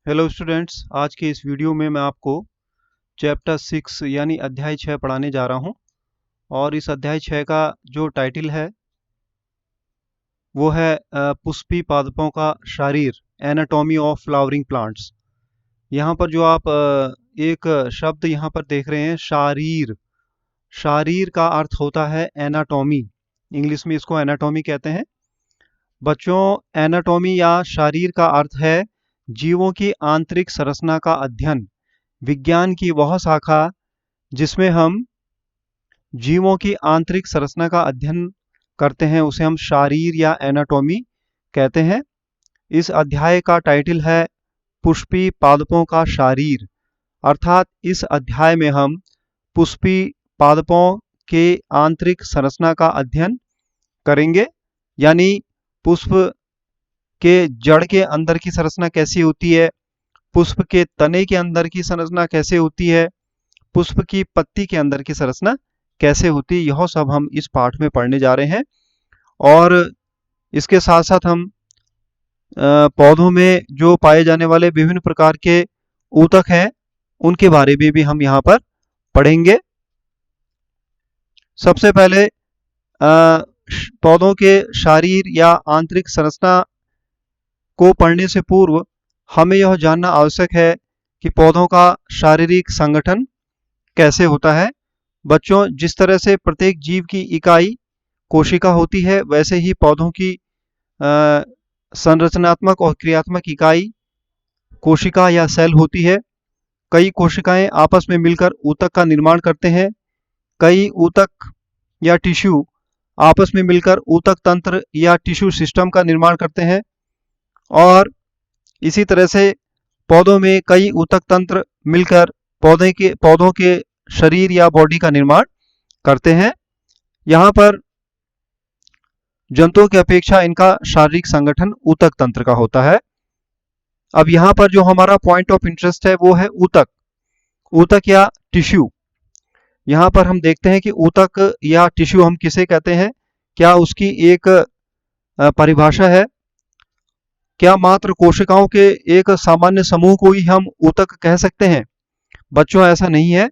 Hello students, आज के इस वीडियो में मैं आपको चैप्टर 6 यानी अध्याय 6 पढ़ाने जा रहा हूं। और इस अध्याय 6 का जो टाइटल है वो है पुष्पी पादपों का शारीर, एनाटॉमी ऑफ फ्लावरिंग प्लांट्स। यहाँ पर जो आप एक शब्द यहाँ पर देख रहे हैं, शारीर। शारीर का अर्थ होता है एनाटॉमी। इंग्लिश में इसको एनाटॉमी कहते हैं। बच्चों, एनाटॉमी या शारीर का अर्थ है जीवों की आंतरिक संरचना का अध्ययन। विज्ञान की वह शाखा जिसमें हम जीवों की आंतरिक संरचना का अध्ययन करते हैं उसे हम शारीर या एनाटॉमी कहते हैं। इस अध्याय का टाइटल है पुष्पी पादपों का शारीर, अर्थात इस अध्याय में हम पुष्पी पादपों के आंतरिक संरचना का अध्ययन करेंगे। यानी पुष्प के जड़ के अंदर की संरचना कैसी होती है, पुष्प के तने के अंदर की संरचना कैसे होती है, पुष्प की पत्ती के अंदर की संरचना कैसे होती है, यह सब हम इस पाठ में पढ़ने जा रहे हैं। और इसके साथ साथ हम पौधों में जो पाए जाने वाले विभिन्न प्रकार के ऊतक हैं उनके बारे में भी हम यहाँ पर पढ़ेंगे। सबसे पहले पौधों के शारीर या आंतरिक संरचना को पढ़ने से पूर्व हमें यह जानना आवश्यक है कि पौधों का शारीरिक संगठन कैसे होता है। बच्चों, जिस तरह से प्रत्येक जीव की इकाई कोशिका होती है, वैसे ही पौधों की संरचनात्मक और क्रियात्मक इकाई कोशिका या सेल होती है। कई कोशिकाएं आपस में मिलकर ऊतक का निर्माण करते हैं। कई ऊतक या टिश्यू आपस में मिलकर ऊतक तंत्र या टिश्यू सिस्टम का निर्माण करते हैं। और इसी तरह से पौधों में कई ऊतक तंत्र मिलकर पौधों के शरीर या बॉडी का निर्माण करते हैं। यहाँ पर जंतुओं की अपेक्षा इनका शारीरिक संगठन ऊतक तंत्र का होता है। अब यहाँ पर जो हमारा पॉइंट ऑफ इंटरेस्ट है वो है ऊतक या टिश्यू। यहाँ पर हम देखते हैं कि ऊतक या टिश्यू हम किसे कहते हैं, क्या उसकी एक परिभाषा है? क्या मात्र कोशिकाओं के एक सामान्य समूह को ही हम ऊतक कह सकते हैं? बच्चों, ऐसा नहीं है।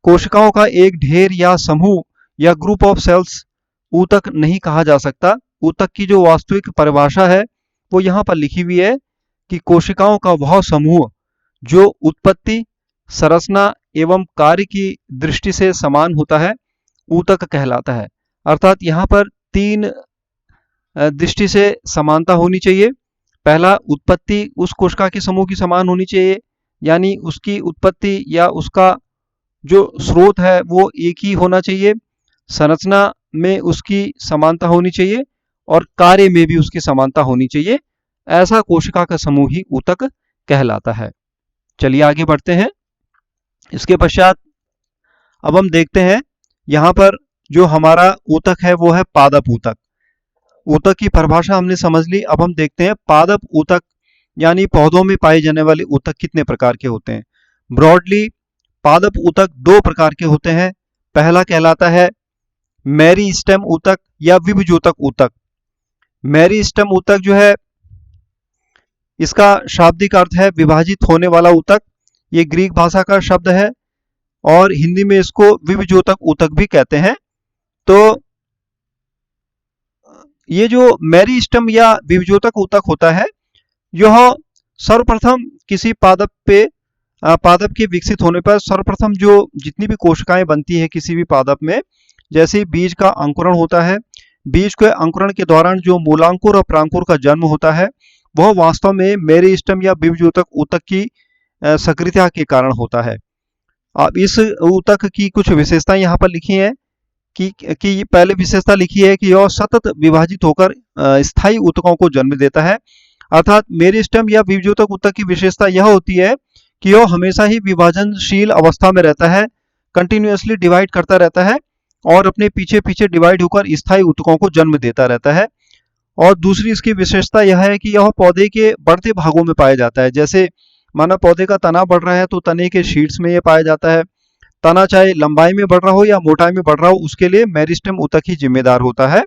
कोशिकाओं का एक ढेर या समूह या ग्रुप ऑफ सेल्स ऊतक नहीं कहा जा सकता। ऊतक की जो वास्तविक परिभाषा है वो यहाँ पर लिखी हुई है कि कोशिकाओं का वह समूह जो उत्पत्ति, संरचना एवं कार्य की दृष्टि से समान होता है ऊतक कहलाता है। अर्थात यहाँ पर तीन दृष्टि से समानता होनी चाहिए। पहला, उत्पत्ति उस कोशिका के समूह की समान होनी चाहिए, यानी उसकी उत्पत्ति या उसका जो स्रोत है वो एक ही होना चाहिए। संरचना में उसकी समानता होनी चाहिए और कार्य में भी उसकी समानता होनी चाहिए। ऐसा कोशिका का समूह ही ऊतक कहलाता है। चलिए आगे बढ़ते हैं। इसके पश्चात अब हम देखते हैं यहाँ पर जो हमारा ऊतक है वो है पादप ऊतक। ऊतक की परिभाषा हमने समझ ली। अब हम देखते हैं पादप ऊतक यानी पौधों में पाए जाने वाले ऊतक कितने प्रकार के होते हैं। ब्रॉडली पादप ऊतक दो प्रकार के होते हैं। पहला कहलाता है मेरिस्टेम ऊतक या विभजोतक ऊतक। मेरिस्टेम ऊतक जो है इसका शाब्दिक अर्थ है विभाजित होने वाला ऊतक। ये ग्रीक भाषा का शब्द है और हिंदी में इसको विभजोतक ऊतक भी कहते हैं। तो ये जो मेरिस्टेम या विभजोतक ऊतक होता है यह सर्वप्रथम किसी पादप के विकसित होने पर सर्वप्रथम जो जितनी भी कोशिकाएं बनती है किसी भी पादप में, जैसे बीज का अंकुरण होता है, बीज के अंकुरण के दौरान जो मूलांकुर और प्रांकुर का जन्म होता है वह वास्तव में मेरिस्टेम या विभजोतक ऊतक की सक्रियता के कारण होता है। अब इस ऊतक की कुछ विशेषताएं यहाँ पर लिखी हैं कि पहले विशेषता लिखी है कि यह सतत विभाजित होकर स्थायी ऊतकों को जन्म देता है। अर्थात मेरिस्टेम या विभजोतक ऊतक की विशेषता यह होती है कि यह हमेशा ही विभाजनशील अवस्था में रहता है, कंटिन्यूअसली डिवाइड करता रहता है और अपने पीछे पीछे डिवाइड होकर स्थायी ऊतकों को जन्म देता रहता है। और दूसरी इसकी विशेषता यह है कि यह पौधे के बढ़ते भागों में पाया जाता है। जैसे माना पौधे का तना बढ़ रहा है तो तने के शीट्स में यह पाया जाता है। तना चाहे लंबाई में बढ़ रहा हो या मोटाई में बढ़ रहा हो उसके लिए मेरिस्टेम ऊतक ही जिम्मेदार होता है।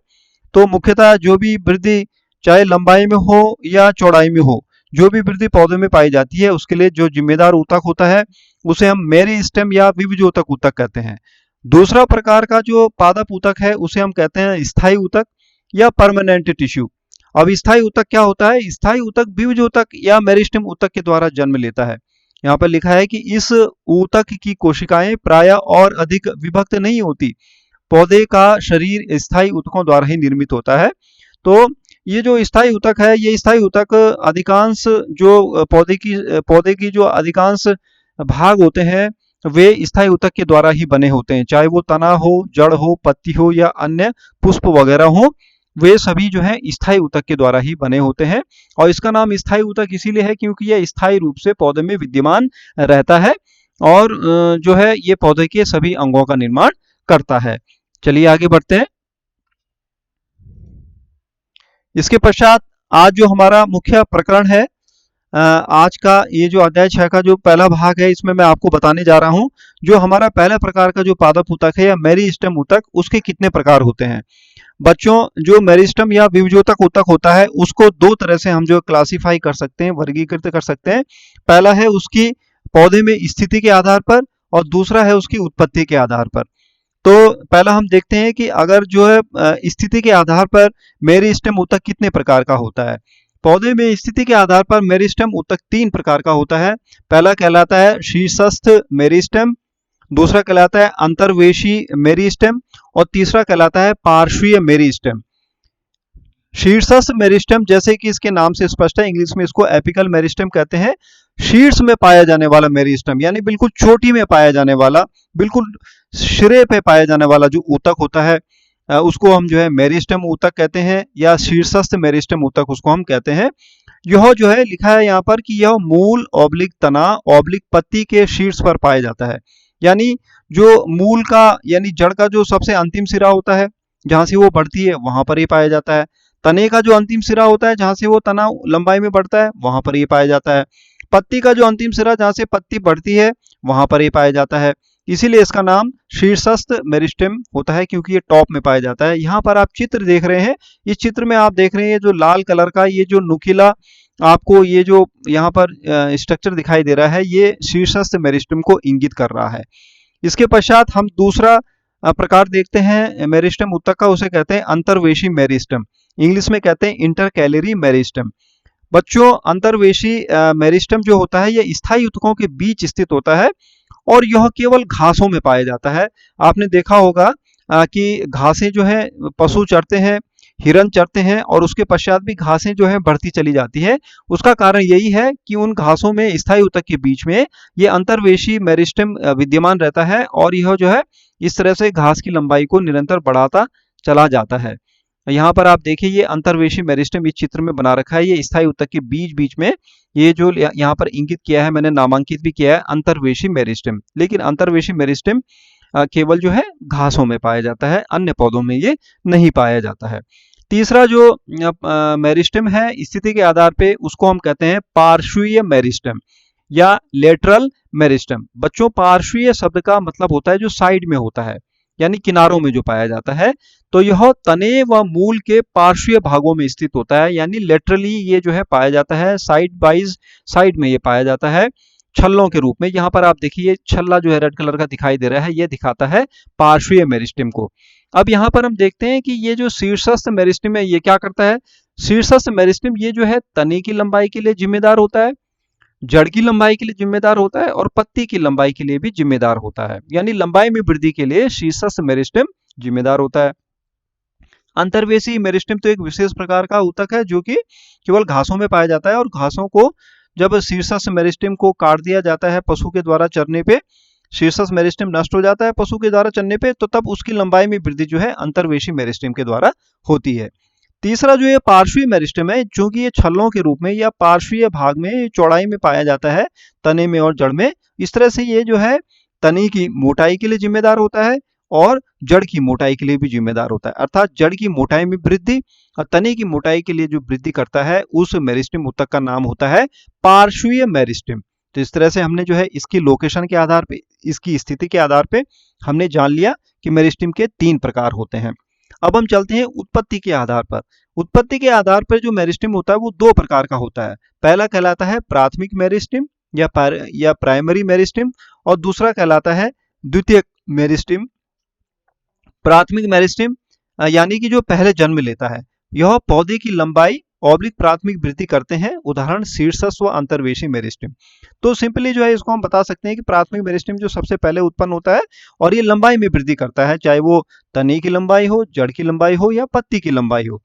तो मुख्यतः जो भी वृद्धि चाहे लंबाई में हो या चौड़ाई में हो, जो भी वृद्धि पौधे में पाई जाती है उसके लिए जो जिम्मेदार ऊतक होता है उसे हम मेरिस्टेम या विविजोतक ऊतक कहते हैं। दूसरा प्रकार का जो पादप ऊतक है उसे हम कहते हैं स्थायी ऊतक या परमानेंट टिश्यू। अब स्थायी ऊतक क्या होता है? स्थायी ऊतक विविजोतक या मेरिस्टेम ऊतक के द्वारा जन्म लेता है। यहाँ पर लिखा है कि इस ऊतक की कोशिकाएं प्रायः और अधिक विभक्त नहीं होती, पौधे का शरीर स्थायी ऊतकों द्वारा ही निर्मित होता है। तो ये जो स्थायी ऊतक है, ये स्थायी ऊतक अधिकांश जो पौधे की जो अधिकांश भाग होते हैं वे स्थायी ऊतक के द्वारा ही बने होते हैं, चाहे वो तना हो, जड़ हो, पत्ती हो या अन्य पुष्प वगैरह हो, वे सभी जो है स्थायी ऊतक के द्वारा ही बने होते हैं। और इसका नाम स्थायी ऊतक इसीलिए है क्योंकि यह स्थायी रूप से पौधे में विद्यमान रहता है और जो है ये पौधे के सभी अंगों का निर्माण करता है। चलिए आगे बढ़ते हैं। इसके पश्चात आज जो हमारा मुख्य प्रकरण है, आज का ये जो अध्याय 6 का जो पहला भाग है, इसमें मैं आपको बताने जा रहा हूं जो हमारा पहला प्रकार का जो पादप ऊतक है या मेरिस्टेम ऊतक, उसके कितने प्रकार होते हैं। बच्चों, जो मेरिस्टेम या विविजोतक ऊतक होता है उसको दो तरह से हम जो क्लासिफाई कर सकते हैं, वर्गीकृत कर सकते हैं। पहला है उसकी पौधे में स्थिति के आधार पर और दूसरा है उसकी उत्पत्ति के आधार पर। तो पहला हम देखते हैं कि अगर जो है स्थिति के आधार पर मेरिस्टेम ऊतक कितने प्रकार का होता है। पौधे में स्थिति के आधार पर मेरिस्टेम ऊतक 3 प्रकार का होता है। पहला कहलाता है शीर्षस्थ मेरिस्टेम, दूसरा कहलाता है अंतर्वेशी मेरिस्टेम और तीसरा कहलाता है पार्श्वीय मेरिस्टेम। शीर्षस्थ मेरिस्टेम जैसे कि इसके नाम से स्पष्ट है, इंग्लिश में इसको एपिकल मेरिस्टेम कहते हैं। शीर्ष में पाया जाने वाला मेरिस्टेम यानी बिल्कुल चोटी में पाया जाने वाला, बिल्कुल सिरे पे पाया जाने वाला जो ऊतक होता है उसको हम जो है मेरिस्टेम ऊतक कहते हैं या शीर्षस्थ मेरिस्टेम ऊतक उसको हम कहते हैं। यह जो है लिखा है यहाँ पर कि यह मूल ऑब्लिक तना ऑब्लिक पत्ती के शीर्ष पर पाया जाता है। यानी जो मूल का यानी जड़ का जो सबसे अंतिम सिरा होता है जहां से वो बढ़ती है वहां पर ये पाया जाता है। तने का जो अंतिम सिरा होता है जहां से वो तना लंबाई में बढ़ता है वहां पर ये पाया जाता है। पत्ती का जो अंतिम सिरा जहां से पत्ती बढ़ती है वहां पर ये पाया जाता है। इसीलिए इसका नाम शीर्षस्थ मेरिस्टेम होता है क्योंकि ये टॉप में पाया जाता है। यहाँ पर आप चित्र देख रहे हैं, इस चित्र में आप देख रहे हैं जो लाल कलर का ये जो नुकीला आपको ये जो यहाँ पर स्ट्रक्चर दिखाई दे रहा है ये शीर्षस्थ मेरिस्टेम को इंगित कर रहा है। इसके पश्चात हम दूसरा प्रकार देखते हैं मेरिस्टेम ऊतक का, उसे कहते हैं अंतर्वेशी मेरिस्टेम, इंग्लिश में कहते हैं इंटरकैलरी मेरिस्टेम। बच्चों, अंतर्वेशी मेरिस्टेम जो होता है ये स्थायी ऊतकों के बीच स्थित होता है और यह केवल घासों में पाया जाता है। आपने देखा होगा कि घासें जो है पशु चरते हैं, हिरन चरते हैं और उसके पश्चात भी घासें जो है बढ़ती चली जाती है। उसका कारण यही है कि उन घासों में स्थायी ऊतक के बीच में ये अंतर्वेशी मेरिस्टेम विद्यमान रहता है और यह जो है इस तरह से घास की लंबाई को निरंतर बढ़ाता चला जाता है। यहाँ पर आप देखिए ये अंतर्वेशी मेरिस्टेम इस चित्र में बना रखा है, ये स्थायी ऊतक के बीच बीच में ये जो यहाँ पर इंगित किया है, मैंने नामांकित भी किया है अंतर्वेशी मेरिस्टेम। लेकिन अंतर्वेशी मेरिस्टेम केवल जो है घासों में पाया जाता है, अन्य पौधों में ये नहीं पाया जाता है। तीसरा जो मेरिस्टेम है स्थिति के आधार पे उसको हम कहते हैं पार्श्वीय मेरिस्टेम या लेटरल मेरिस्टेम। बच्चों, पार्श्वीय शब्द का मतलब होता है जो साइड में होता है यानी किनारों में जो पाया जाता है। तो यह तने व मूल के पार्श्वीय भागों में स्थित होता है यानी लेटरली ये जो है पाया जाता है, साइड बाइज साइड में ये पाया जाता है छल्लों के रूप में। यहाँ पर आप देखिए छल्ला जो है रेड कलर का दिखाई दे रहा है, ये दिखाता है पार्श्वीय मेरिस्टेम को। अब यहाँ पर हम देखते हैं कि ये जो शीर्षस्थ मेरिस्टेम है ये क्या करता है। शीर्षस्थ मेरिस्टेम ये जो है तने की लंबाई के लिए जिम्मेदार होता है, जड़ की लंबाई के लिए जिम्मेदार होता है और पत्ती की लंबाई के लिए भी जिम्मेदार होता है। यानी लंबाई में वृद्धि के लिए शीर्षस्थ मेरिस्टेम जिम्मेदार होता है। अंतर्वेशी मेरिस्टेम तो एक विशेष प्रकार का ऊतक है जो कि केवल घासों में पाया जाता है और घासों को जब शीर्षस्थ मेरिस्टेम को काट दिया जाता है पशु के द्वारा चरने पे, शीर्षस्थ मेरिस्टेम नष्ट हो जाता है पशु के द्वारा चरने पे, तो तब उसकी लंबाई में वृद्धि जो है अंतर्वेशी मेरिस्टेम के द्वारा होती है। तीसरा जो ये पार्श्वीय मेरिस्टेम है, चूंकि ये छल्लों के रूप में या पार्श्वीय भाग में चौड़ाई में पाया जाता है तने में और जड़ में, इस तरह से ये जो है तने की मोटाई के लिए जिम्मेदार होता है और जड़ की मोटाई के लिए भी जिम्मेदार होता है। अर्थात जड़ की मोटाई में वृद्धि और तने की मोटाई के लिए जो वृद्धि करता है उस मेरिस्टेम ऊतक का नाम होता है पार्श्वीय मेरिस्टेम। तो इस तरह से हमने जो है इसकी लोकेशन के आधार पे, इसकी स्थिति के आधार पे हमने जान लिया कि मेरिस्टेम के 3 प्रकार होते हैं। अब हम चलते हैं उत्पत्ति के आधार पर। उत्पत्ति के आधार पर जो मेरिस्टेम होता है वो दो प्रकार का होता है। पहला कहलाता है प्राथमिक मेरिस्टेम या प्राइमरी मेरिस्टेम, और दूसरा कहलाता है द्वितीयक मेरिस्टेम। प्राथमिक मेरिस्टेम यानी कि जो पहले जन्म लेता है, यह पौधे की लंबाई ऑब्लिक प्राथमिक वृद्धि करते हैं, उदाहरण शीर्षस्थ व अंतर्वेशी मेरिस्टेम। तो सिंपली जो है इसको हम बता सकते हैं कि प्राथमिक मेरिस्टेम जो सबसे पहले उत्पन्न होता है और ये लंबाई में वृद्धि करता है, चाहे वो तने की लंबाई हो, जड़ की लंबाई हो या पत्ती की लंबाई हो।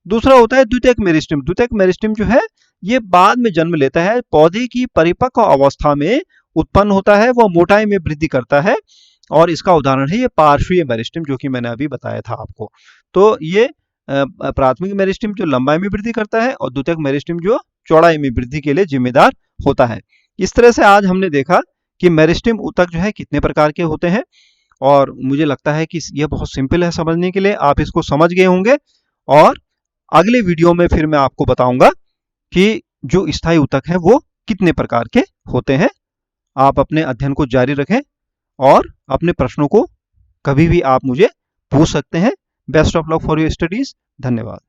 दूसरा होता है द्वितीयक मेरिस्टेम। द्वितीयक मेरिस्टेम जो है ये बाद में जन्म लेता है, पौधे की परिपक्व अवस्था में उत्पन्न होता है, वह मोटाई में वृद्धि करता है, और इसका उदाहरण है ये पार्श्वीय मेरिस्टेम जो कि मैंने अभी बताया था आपको। तो ये प्राथमिक मेरिस्टेम जो लंबाई में वृद्धि करता है और द्वितीयक मेरिस्टेम जो चौड़ाई में वृद्धि के लिए जिम्मेदार होता है। इस तरह से आज हमने देखा कि मेरिस्टेम ऊतक जो है कितने प्रकार के होते हैं, और मुझे लगता है कि यह बहुत सिंपल है समझने के लिए, आप इसको समझ गए होंगे। और अगले वीडियो में फिर मैं आपको बताऊंगा कि जो स्थायी ऊतक है वो कितने प्रकार के होते हैं। आप अपने अध्ययन को जारी रखें और अपने प्रश्नों को कभी भी आप मुझे पूछ सकते हैं। Best of luck for your studies. धन्यवाद।